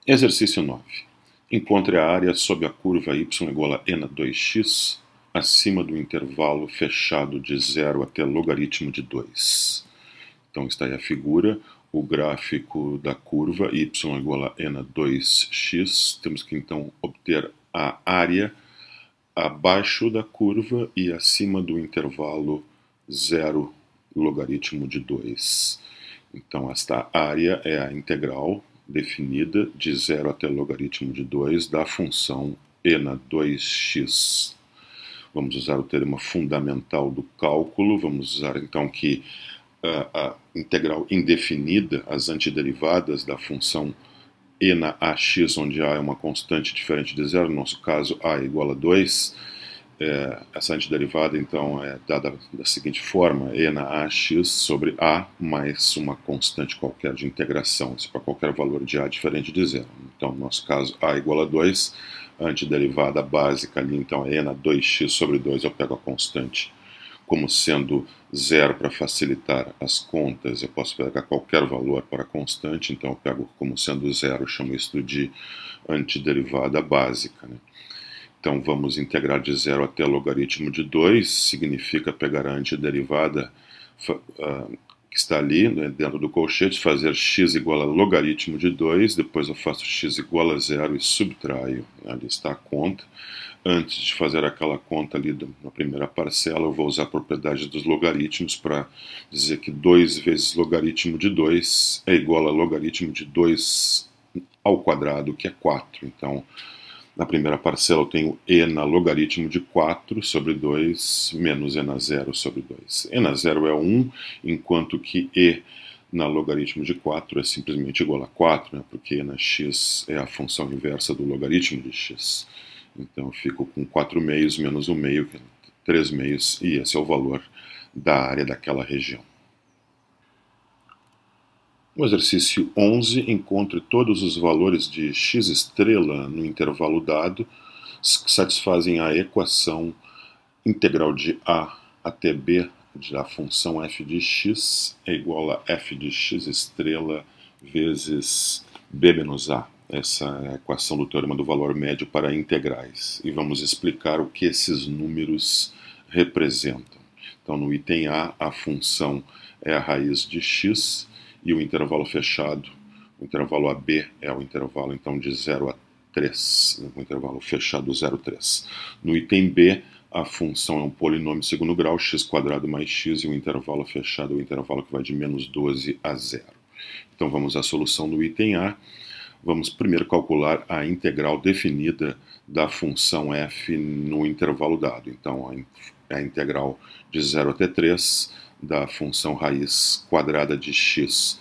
Exercício 9. Encontre a área sob a curva y igual a n 2x acima do intervalo fechado de 0 até logaritmo de 2. Então está aí a figura, o gráfico da curva y igual a n 2x. Temos que então obter a área abaixo da curva e acima do intervalo 0 logaritmo de 2. Então esta área é a integral definida de 0 até logaritmo de 2 da função e na 2x. Vamos usar o termo fundamental do cálculo, vamos usar então que a integral indefinida, as antiderivadas da função e na ax, onde a é uma constante diferente de zero, no nosso caso a é igual a 2, essa antiderivada então é dada da seguinte forma: e na ax sobre a mais uma constante qualquer de integração, isso para qualquer valor de a diferente de zero. Então no nosso caso a igual a 2, a antiderivada básica ali então é e na 2x sobre 2, eu pego a constante como sendo zero para facilitar as contas, eu posso pegar qualquer valor para a constante, então eu pego como sendo zero, chamo isso de antiderivada básica, né? Então vamos integrar de 0 até logaritmo de 2, significa pegar a antiderivada que está ali, né, dentro do colchete, fazer x igual a logaritmo de 2, depois eu faço x igual a 0 e subtraio, ali está a conta. Antes de fazer aquela conta ali na primeira parcela, eu vou usar a propriedade dos logaritmos para dizer que 2 vezes logaritmo de 2 é igual a logaritmo de 2 ao quadrado, que é 4. Então, na primeira parcela eu tenho e na logaritmo de 4 sobre 2 menos e na 0 sobre 2. E na 0 é 1, enquanto que e na logaritmo de 4 é simplesmente igual a 4, né, porque e na x é a função inversa do logaritmo de x. Então eu fico com 4 meios menos 1 meio, que é 3 meios, e esse é o valor da área daquela região. No exercício 11, encontre todos os valores de x estrela no intervalo dado que satisfazem a equação integral de a até b da função f de x é igual a f de x estrela vezes b menos a. Essa é a equação do teorema do valor médio para integrais. E vamos explicar o que esses números representam. Então, no item A, a função é a raiz de x, e o intervalo fechado, o intervalo AB é o intervalo então de 0 a 3, o intervalo fechado 0, 3. No item B, a função é um polinômio de segundo grau, x² mais x, e o intervalo fechado é o intervalo que vai de menos 12 a 0. Então vamos à solução do item A. Vamos primeiro calcular a integral definida da função f no intervalo dado. Então a integral de 0 até 3 da função raiz quadrada de x.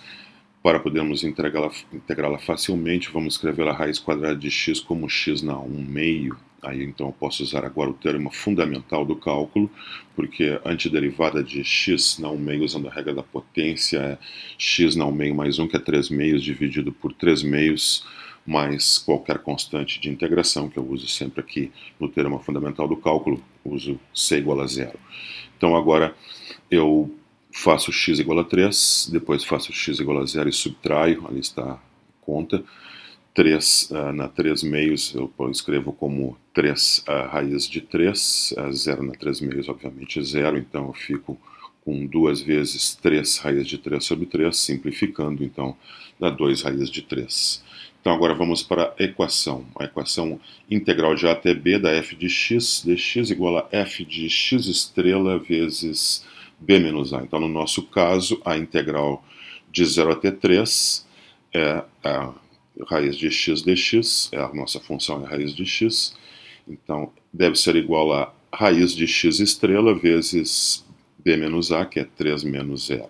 Para podermos integrá-la facilmente, vamos escrever a raiz quadrada de x como x na 1 meio. Aí então eu posso usar agora o termo fundamental do cálculo, porque a antiderivada de x na 1 meio, usando a regra da potência, é x na 1 meio mais 1, que é 3 meios, dividido por 3 meios, mais qualquer constante de integração, que eu uso sempre aqui no termo fundamental do cálculo, uso c igual a 0. Então agora eu faço x igual a 3, depois faço x igual a 0 e subtraio, ali está a conta. 3 na 3 meios eu escrevo como 3 raiz de 3, 0 na 3 meios obviamente 0, então eu fico com 2 vezes 3 raiz de 3 sobre 3, simplificando, então dá 2 raiz de 3. Então agora vamos para a equação integral de a até b da f de x dx igual a f de x estrela vezes b menos a. Então no nosso caso a integral de 0 até 3 é a raiz de x dx, a nossa função é a raiz de x, então deve ser igual a raiz de x estrela vezes b menos a, que é 3 menos 0.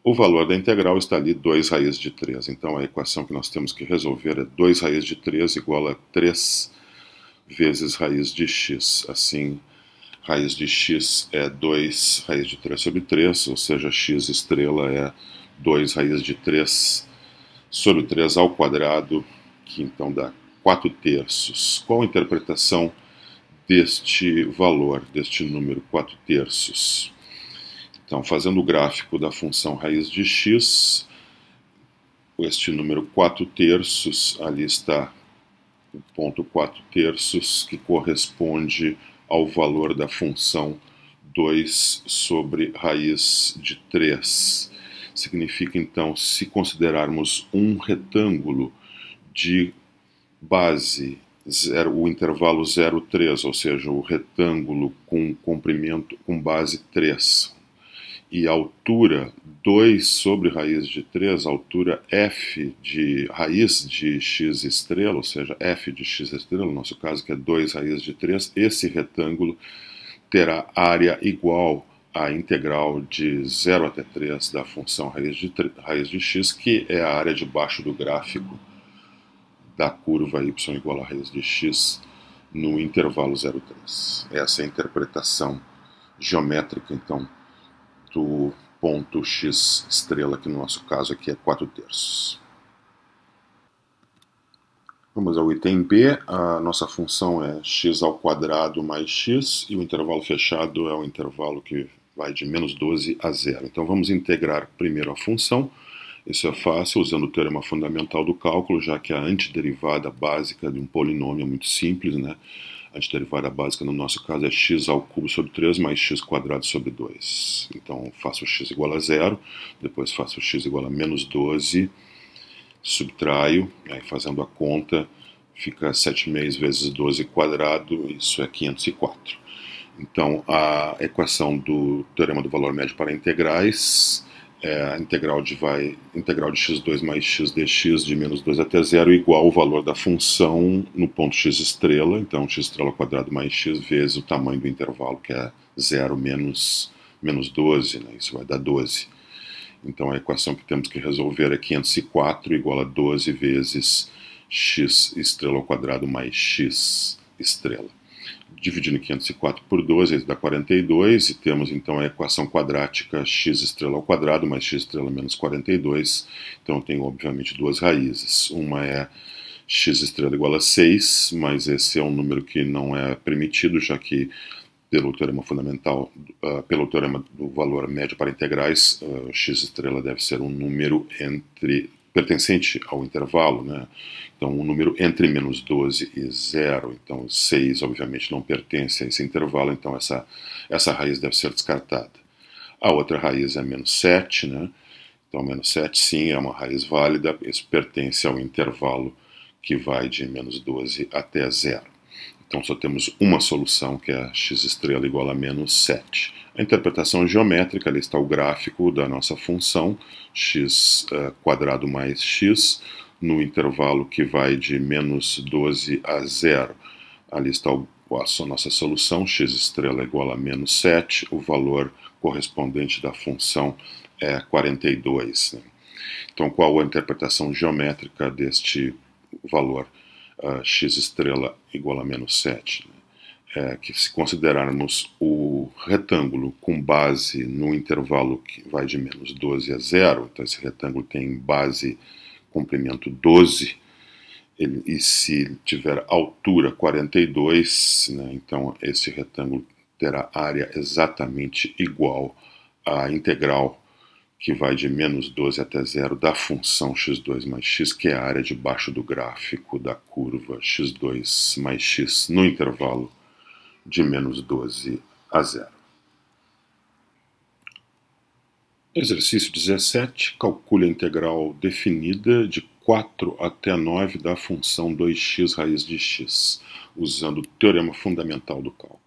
O valor da integral está ali, 2 raiz de 3, então a equação que nós temos que resolver é 2 raiz de 3 igual a 3 vezes raiz de x. Assim, raiz de x é 2 raiz de 3 sobre 3, ou seja, x estrela é 2 raiz de 3 sobre 3 ao quadrado, que então dá 4 terços. Qual a interpretação deste valor, deste número 4 terços? Então, fazendo o gráfico da função raiz de x, este número 4/3, ali está o ponto 4/3, que corresponde ao valor da função 2 sobre raiz de 3. Significa, então, se considerarmos um retângulo de base, o intervalo 0,3, ou seja, o retângulo com comprimento com base 3, e altura 2 sobre raiz de 3, altura f de raiz de x estrela, ou seja, f de x estrela, no nosso caso, que é 2 raiz de 3, esse retângulo terá área igual à integral de 0 até 3 da função raiz de x, que é a área debaixo do gráfico da curva y igual a raiz de x no intervalo 0,3. Essa é a interpretação geométrica, então, do ponto x estrela, que no nosso caso aqui é 4/3. Vamos ao item B. A nossa função é x ao quadrado mais x, e o intervalo fechado é o intervalo que vai de -12 a 0. Então vamos integrar primeiro a função. Isso é fácil usando o teorema fundamental do cálculo, já que a antiderivada básica de um polinômio é muito simples, né? A antiderivada básica no nosso caso é x ao cubo sobre 3 mais x quadrado sobre 2. Então faço x igual a 0, depois faço x igual a -12, subtraio, aí fazendo a conta, fica 7/6 vezes 12 quadrado, isso é 504. Então a equação do teorema do valor médio para integrais é a integral de x2 mais x dx de -2 até 0 igual ao valor da função no ponto x estrela, então x estrela ao quadrado mais x vezes o tamanho do intervalo, que é 0 menos 12, né? Isso vai dar 12. Então a equação que temos que resolver é 504 igual a 12 vezes x estrela ao quadrado mais x estrela. Dividindo 504 por 12, isso dá 42, e temos então a equação quadrática x estrela ao quadrado mais x estrela menos 42. Então eu tenho obviamente duas raízes. Uma é x estrela igual a 6, mas esse é um número que não é permitido, já que pelo teorema fundamental, pelo teorema do valor médio para integrais, x estrela deve ser um número pertencente ao intervalo, né? Então, um número entre -12 e 0, então 6 obviamente não pertence a esse intervalo, então essa raiz deve ser descartada. A outra raiz é -7, né? Então -7 sim é uma raiz válida, isso pertence ao intervalo que vai de -12 até 0. Então só temos uma solução, que é x estrela igual a -7. A interpretação geométrica, ali está o gráfico da nossa função, x quadrado mais x, no intervalo que vai de -12 a 0. Ali está a nossa solução, x estrela igual a -7, o valor correspondente da função é 42. Né? Então qual a interpretação geométrica deste valor? X estrela igual a -7, né? Que se considerarmos o retângulo com base no intervalo que vai de -12 a 0, então esse retângulo tem base comprimento 12, e se tiver altura 42, né, então esse retângulo terá área exatamente igual à integral que vai de -12 até 0 da função x2 mais x, que é a área debaixo do gráfico da curva x2 mais x no intervalo de -12 a 0. Exercício 17. Calcule a integral definida de 4 até 9 da função 2x raiz de x, usando o teorema fundamental do cálculo.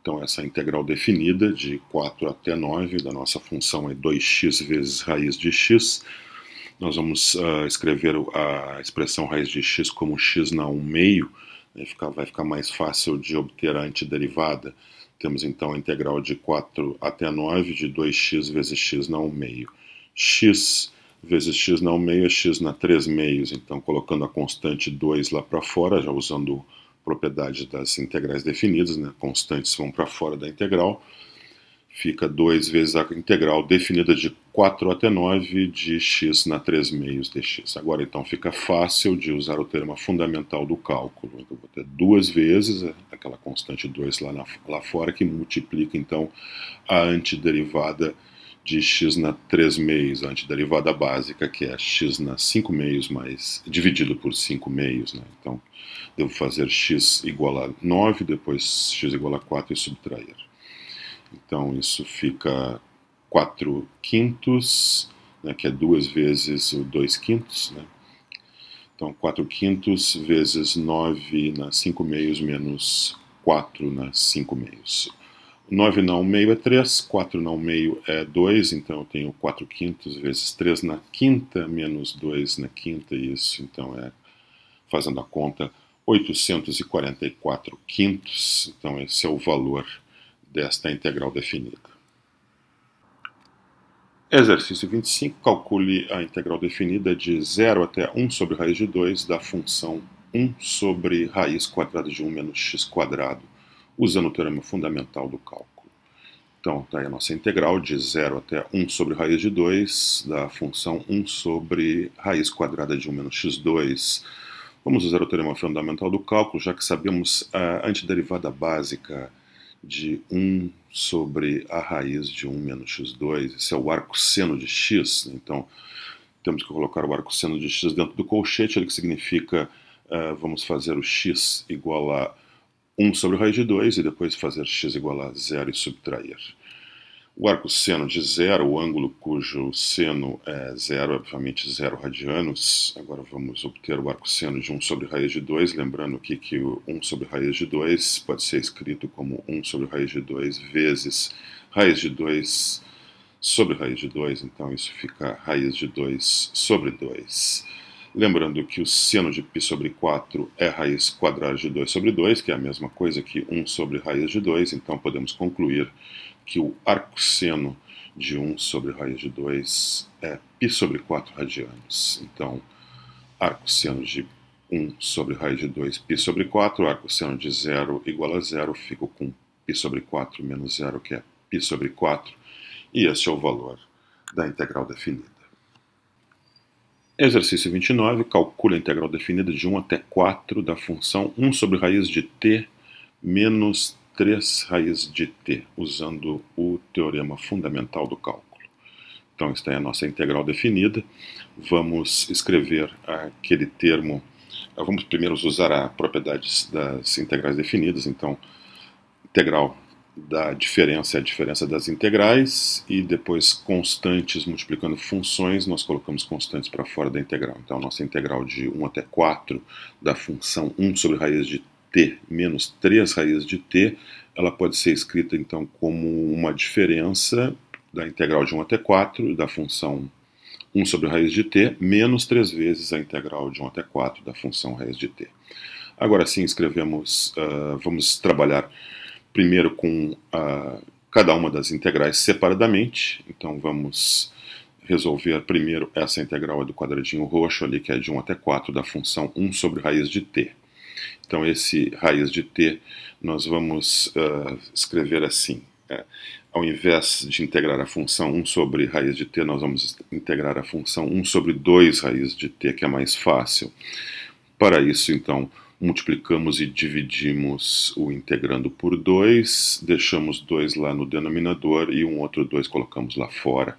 Então essa integral definida de 4 até 9 da nossa função é 2x vezes raiz de x. Nós vamos escrever a expressão raiz de x como x na 1/2, né? Vai ficar mais fácil de obter a antiderivada. Temos então a integral de 4 até 9 de 2x vezes x na 1/2. X vezes x na 1/2 é x na 3/2, então colocando a constante 2 lá para fora, já usando propriedades das integrais definidas, né? Constantes vão para fora da integral, fica 2 vezes a integral definida de 4 até 9 de x na 3/2 dx. Agora então fica fácil de usar o teorema fundamental do cálculo. Eu vou ter duas vezes aquela constante 2 lá fora, que multiplica então a antiderivada de x na 3 meios, a antiderivada básica, que é x na 5 meios mais dividido por 5 meios, né? Então, devo fazer x igual a 9, depois x igual a 4 e subtrair. Então, isso fica 4 quintos, né, que é 2 vezes o 2 quintos, né? Então, 4 quintos vezes 9 na 5 meios menos 4 na 5 meios. 9 na 1 meio é 3, 4 na 1 meio é 2, então eu tenho 4 quintos vezes 3 na quinta menos 2 na quinta, isso então é, fazendo a conta, 844 quintos, então esse é o valor desta integral definida. Exercício 25, calcule a integral definida de 0 até 1 sobre raiz de 2 da função 1 sobre raiz quadrada de 1 menos x quadrado, usando o teorema fundamental do cálculo. Então, está aí a nossa integral de 0 até 1 sobre raiz de 2 da função 1 sobre raiz quadrada de 1 menos x2. Vamos usar o teorema fundamental do cálculo, já que sabemos a antiderivada básica de 1 sobre a raiz de 1 menos x2. Esse é o arcosseno de x, então temos que colocar o arcosseno de x dentro do colchete, ele que significa, vamos fazer o x igual a 1 sobre raiz de 2 e depois fazer x igual a 0 e subtrair. O arcosseno de 0, o ângulo cujo seno é 0, obviamente 0 radianos. Agora vamos obter o arcosseno de 1 sobre raiz de 2, lembrando aqui que o 1 sobre raiz de 2 pode ser escrito como 1 sobre raiz de 2 vezes raiz de 2 sobre raiz de 2, então isso fica raiz de 2 sobre 2. Lembrando que o seno de π sobre 4 é raiz quadrada de 2 sobre 2, que é a mesma coisa que 1 sobre raiz de 2, então podemos concluir que o arcosseno de 1 sobre raiz de 2 é π sobre 4 radianos. Então, arcosseno de 1 sobre raiz de 2, π sobre 4, arcosseno de 0 igual a 0, fico com π sobre 4 menos 0, que é π sobre 4, e esse é o valor da integral definida. Exercício 29, calcule a integral definida de 1 até 4 da função 1 sobre raiz de t menos 3 raiz de t, usando o teorema fundamental do cálculo. Então, esta é a nossa integral definida. Vamos escrever aquele termo, vamos primeiro usar a propriedade das integrais definidas. Então, integral da diferença é a diferença das integrais, e depois constantes multiplicando funções, nós colocamos constantes para fora da integral. Então, a nossa integral de 1 até 4 da função 1 sobre raiz de t menos 3 raiz de t, ela pode ser escrita então como uma diferença da integral de 1 até 4 da função 1 sobre raiz de t menos 3 vezes a integral de 1 até 4 da função raiz de t. Agora sim, escrevemos, vamos trabalhar primeiro com cada uma das integrais separadamente. Então vamos resolver primeiro essa integral do quadradinho roxo ali, que é de 1 até 4 da função 1 sobre raiz de t. Então esse raiz de t nós vamos escrever assim. Ao invés de integrar a função 1 sobre raiz de t, nós vamos integrar a função 1 sobre 2 raiz de t, que é mais fácil. Para isso, então, multiplicamos e dividimos o integrando por 2, deixamos 2 lá no denominador e um outro 2 colocamos lá fora.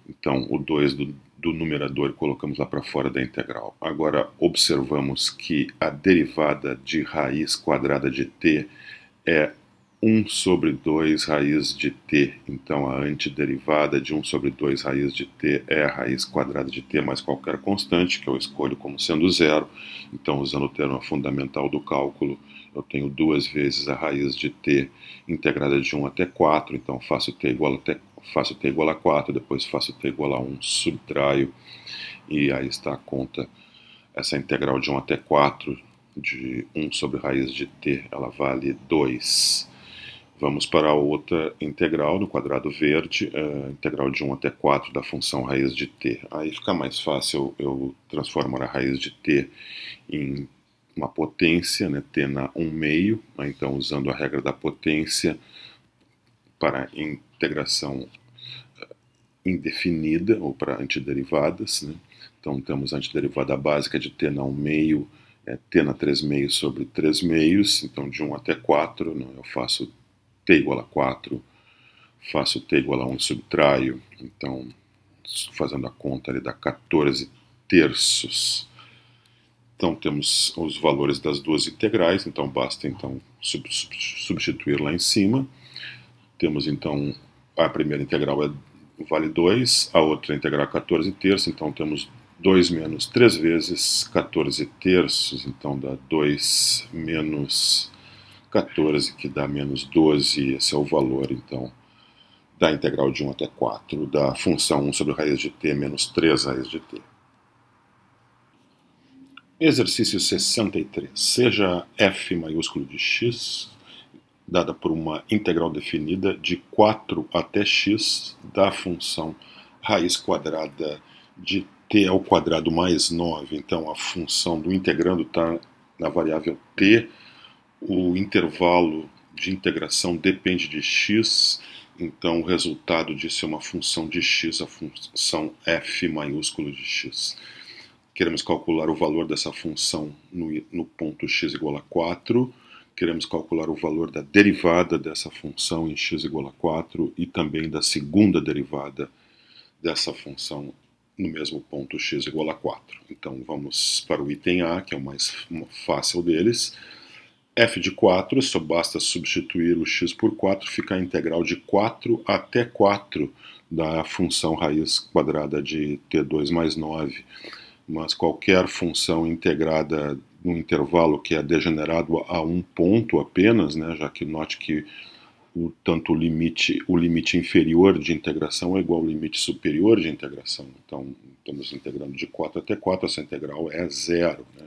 Então, o 2 do numerador colocamos lá para fora da integral. Agora, observamos que a derivada de raiz quadrada de t é 1 sobre 2 raiz de t. Então, a antiderivada de 1 sobre 2 raiz de t é a raiz quadrada de t mais qualquer constante, que eu escolho como sendo 0. Então, usando o termo fundamental do cálculo, eu tenho 2 vezes a raiz de t integrada de 1 até 4. Então, faço t igual a 4, depois faço t igual a 1, subtraio, e aí está a conta. Essa integral de 1 até 4 de 1 sobre raiz de t, ela vale 2. Vamos para a outra integral, no quadrado verde, integral de 1 até 4 da função raiz de t. Aí fica mais fácil eu transformar a raiz de t em uma potência, né, t na 1 meio, né, então usando a regra da potência para integração indefinida, ou para antiderivadas, né? Então temos a antiderivada básica de t na 1 meio, t na 3 meios sobre 3 meios, então de 1 até 4, né, eu faço t igual a 4, faço t igual a 1 e subtraio, então, fazendo a conta ali, dá 14 terços. Então, temos os valores das duas integrais, então basta então substituir lá em cima. Temos então, a primeira integral vale 2, a outra integral 14 terços, então temos 2 menos 3 vezes 14 terços, então dá 2 menos 14, que dá menos 12, esse é o valor, então, da integral de 1 até 4, da função 1 sobre raiz de t menos 3 raiz de t. Exercício 63. Seja f maiúsculo de x, dada por uma integral definida de 4 até x, da função raiz quadrada de t ao quadrado mais 9. Então, a função do integrando está na variável t, o intervalo de integração depende de x, então o resultado disso é uma função de x, a função f maiúsculo de x. Queremos calcular o valor dessa função no ponto x igual a 4, queremos calcular o valor da derivada dessa função em x igual a 4 e também da segunda derivada dessa função no mesmo ponto x igual a 4. Então vamos para o item A, que é o mais fácil deles. F de 4, só basta substituir o x por 4, fica a integral de 4 até 4 da função raiz quadrada de t2 mais 9. Mas qualquer função integrada no intervalo que é degenerado a um ponto apenas, né, já que note que tanto o limite inferior de integração é igual ao limite superior de integração. Então, estamos integrando de 4 até 4, essa integral é zero, né,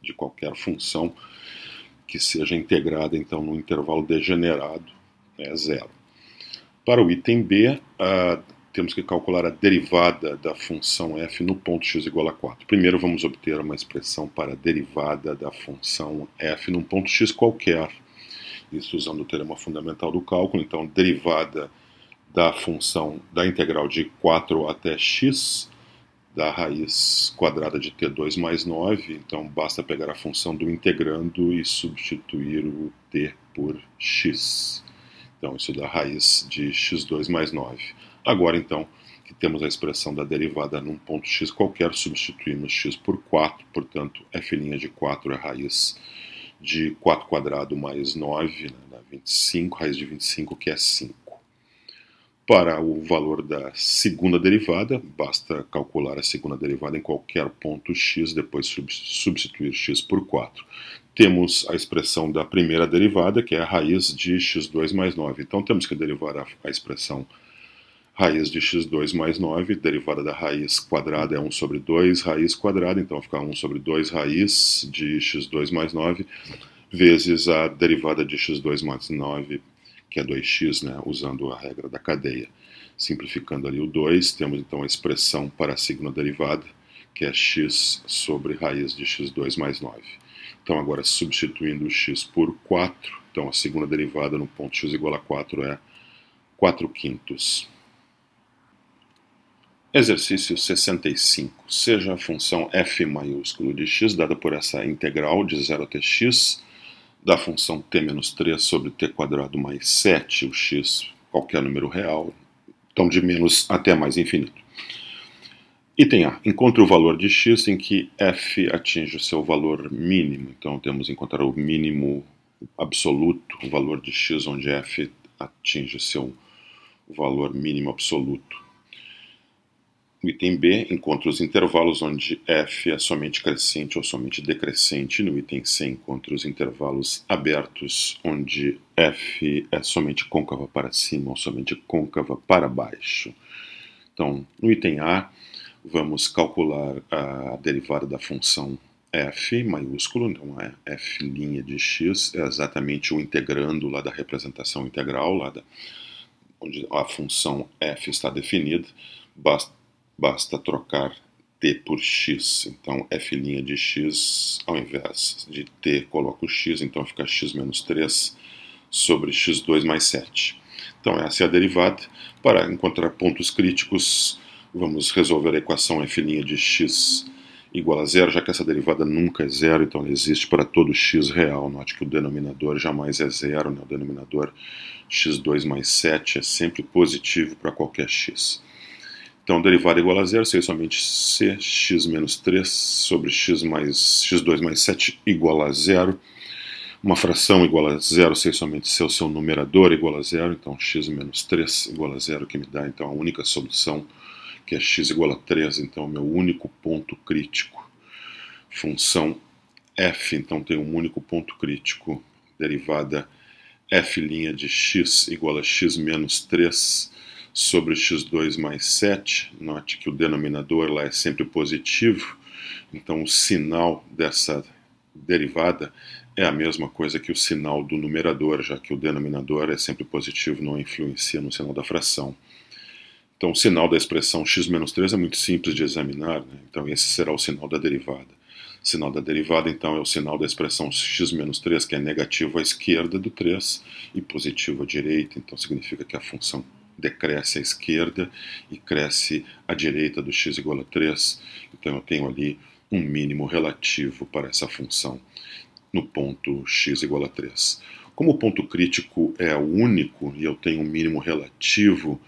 de qualquer função que seja integrada então no intervalo degenerado é zero. Para o item B, temos que calcular a derivada da função f no ponto x igual a 4. Primeiro vamos obter uma expressão para a derivada da função f num ponto x qualquer. Isso usando o teorema fundamental do cálculo. Então, derivada da função da integral de 4 até x da raiz quadrada de t2 mais 9. Então, basta pegar a função do integrando e substituir o t por x. Então, isso dá raiz de x2 mais 9. Agora, então, que temos a expressão da derivada num ponto x qualquer, substituímos x por 4, portanto, f' de 4 é raiz de 4 quadrado mais 9, né, dá 25, raiz de 25, que é 5. Para o valor da segunda derivada, basta calcular a segunda derivada em qualquer ponto x, depois substituir x por 4. Temos a expressão da primeira derivada, que é a raiz de x2 mais 9. Então, temos que derivar a expressão raiz de x2 mais 9, derivada da raiz quadrada é 1 sobre 2 raiz quadrada, então fica 1 sobre 2 raiz de x2 mais 9, vezes a derivada de x2 mais 9, que é 2x, né, usando a regra da cadeia. Simplificando ali o 2, temos então a expressão para a segunda derivada, que é x sobre raiz de x2 mais 9. Então agora substituindo o x por 4, então a segunda derivada no ponto x igual a 4 é 4 quintos. Exercício 65. Seja a função f maiúsculo de x dada por essa integral de 0 até x da função t menos 3 sobre t quadrado mais 7, o x, qualquer número real, então de menos até mais infinito. Item A. Encontre o valor de x em que f atinge o seu valor mínimo. Então temos que encontrar o mínimo absoluto, o valor de x onde f atinge seu valor mínimo absoluto. No item B, encontre os intervalos onde f é somente crescente ou somente decrescente. No item C, encontre os intervalos abertos onde f é somente côncava para cima ou somente côncava para baixo. Então, no item A, vamos calcular a derivada da função f maiúsculo, então é f' de x, é exatamente o integrando lá da representação integral, onde a função f está definida. Basta trocar t por x, então f' de x, ao invés de t, coloco x, então fica x menos 3 sobre x2 mais 7. Então essa é a derivada. Para encontrar pontos críticos, vamos resolver a equação f' de x igual a zero, já que essa derivada nunca é zero, então ela existe para todo x real. Note que o denominador jamais é zero, né? O denominador x2 mais 7 é sempre positivo para qualquer x. Então, derivada igual a zero, seria somente c, x menos 3 sobre x2 mais 7 igual a zero. Uma fração igual a zero seria somente se o seu numerador igual a zero, então x menos 3 igual a zero, que me dá então a única solução, que é x igual a 3, então é o meu único ponto crítico. Função f, então tem um único ponto crítico, derivada f' de x igual a x menos 3 sobre x2 mais 7. Note que o denominador lá é sempre positivo, então o sinal dessa derivada é a mesma coisa que o sinal do numerador, já que o denominador é sempre positivo, não influencia no sinal da fração. Então o sinal da expressão x menos 3 é muito simples de examinar, né? Então esse será o sinal da derivada. O sinal da derivada, então, é o sinal da expressão x menos 3, que é negativo à esquerda do 3 e positivo à direita, então significa que a função decresce à esquerda e cresce à direita do x igual a 3, então eu tenho ali um mínimo relativo para essa função no ponto x igual a 3. Como o ponto crítico é o único e eu tenho um mínimo relativo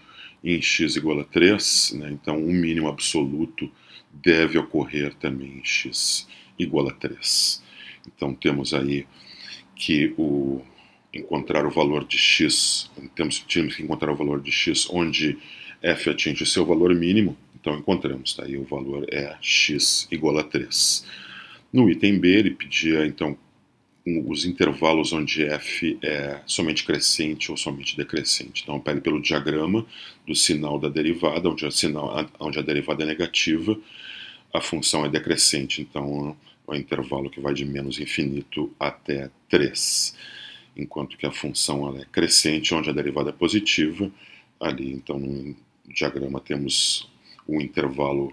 em x igual a 3, né, então um mínimo absoluto deve ocorrer também em x igual a 3. Então temos aí que encontrar o valor de x, temos que encontrar o valor de x onde f atinge seu valor mínimo, então encontramos, tá aí o valor é x igual a 3. No item B ele pedia então os intervalos onde f é somente crescente ou somente decrescente. Então pede pelo diagrama do sinal da derivada, onde a derivada é negativa, a função é decrescente, então é o intervalo que vai de menos infinito até 3. Enquanto que a função ela é crescente, onde a derivada é positiva, ali então no diagrama temos o intervalo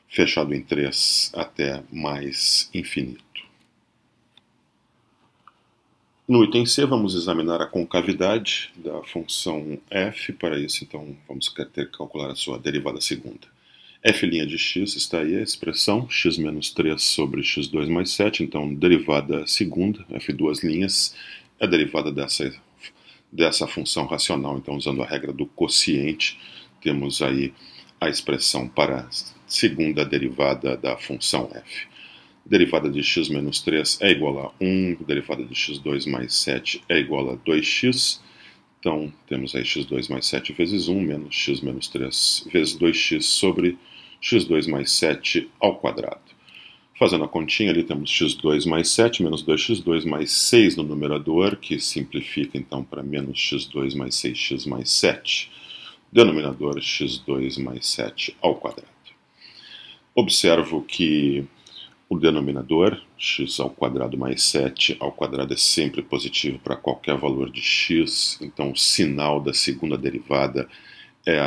fechado em 3 até mais infinito. No item C, vamos examinar a concavidade da função f. Para isso, então, vamos ter que calcular a sua derivada segunda. f' de x está aí a expressão x menos 3 sobre x2 mais 7. Então, derivada segunda, f2', é a derivada dessa função racional. Então, usando a regra do quociente, temos aí a expressão para a segunda derivada da função f. Derivada de x menos 3 é igual a 1, derivada de x2 mais 7 é igual a 2x. Então, temos aí x2 mais 7 vezes 1, menos x menos 3 vezes 2x sobre x2 mais 7 ao quadrado. Fazendo a continha, ali temos x2 mais 7 menos 2x2 mais 6 no numerador, que simplifica então para menos x2 mais 6x mais 7. Denominador x2 mais 7 ao quadrado. Observo que o denominador, x ao quadrado mais 7 ao quadrado, é sempre positivo para qualquer valor de x, então o sinal da segunda derivada é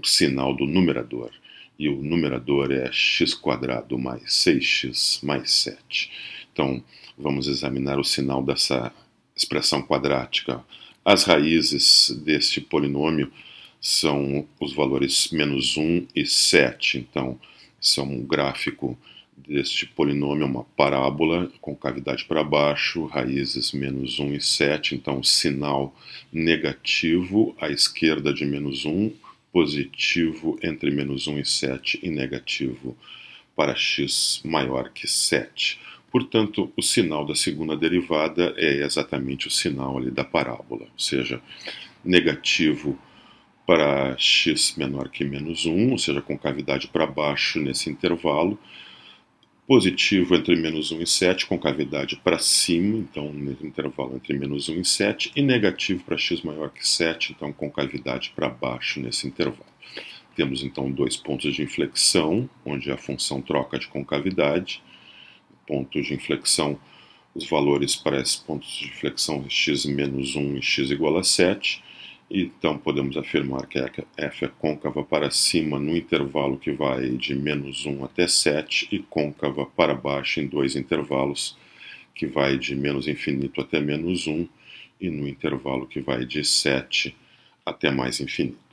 o sinal do numerador, e o numerador é x quadrado mais 6x mais 7. Então, vamos examinar o sinal dessa expressão quadrática. As raízes deste polinômio são os valores menos 1 e 7, então, são um gráfico deste polinômio, uma parábola com cavidade para baixo, raízes menos 1 e 7, então sinal negativo à esquerda de menos 1, positivo entre menos 1 e 7 e negativo para x maior que 7. Portanto, o sinal da segunda derivada é exatamente o sinal ali da parábola, ou seja, negativo para x menor que menos 1, ou seja, com cavidade para baixo nesse intervalo, positivo entre menos 1 e 7, com cavidade para cima, então no intervalo entre menos 1 e 7, e negativo para x maior que 7, então com cavidade para baixo nesse intervalo. Temos então dois pontos de inflexão, onde a função troca de concavidade. Pontos de inflexão, os valores para esses pontos de inflexão x menos 1 e x igual a 7. Então podemos afirmar que f é côncava para cima no intervalo que vai de menos 1 até 7 e côncava para baixo em dois intervalos que vai de menos infinito até menos 1 e no intervalo que vai de 7 até mais infinito.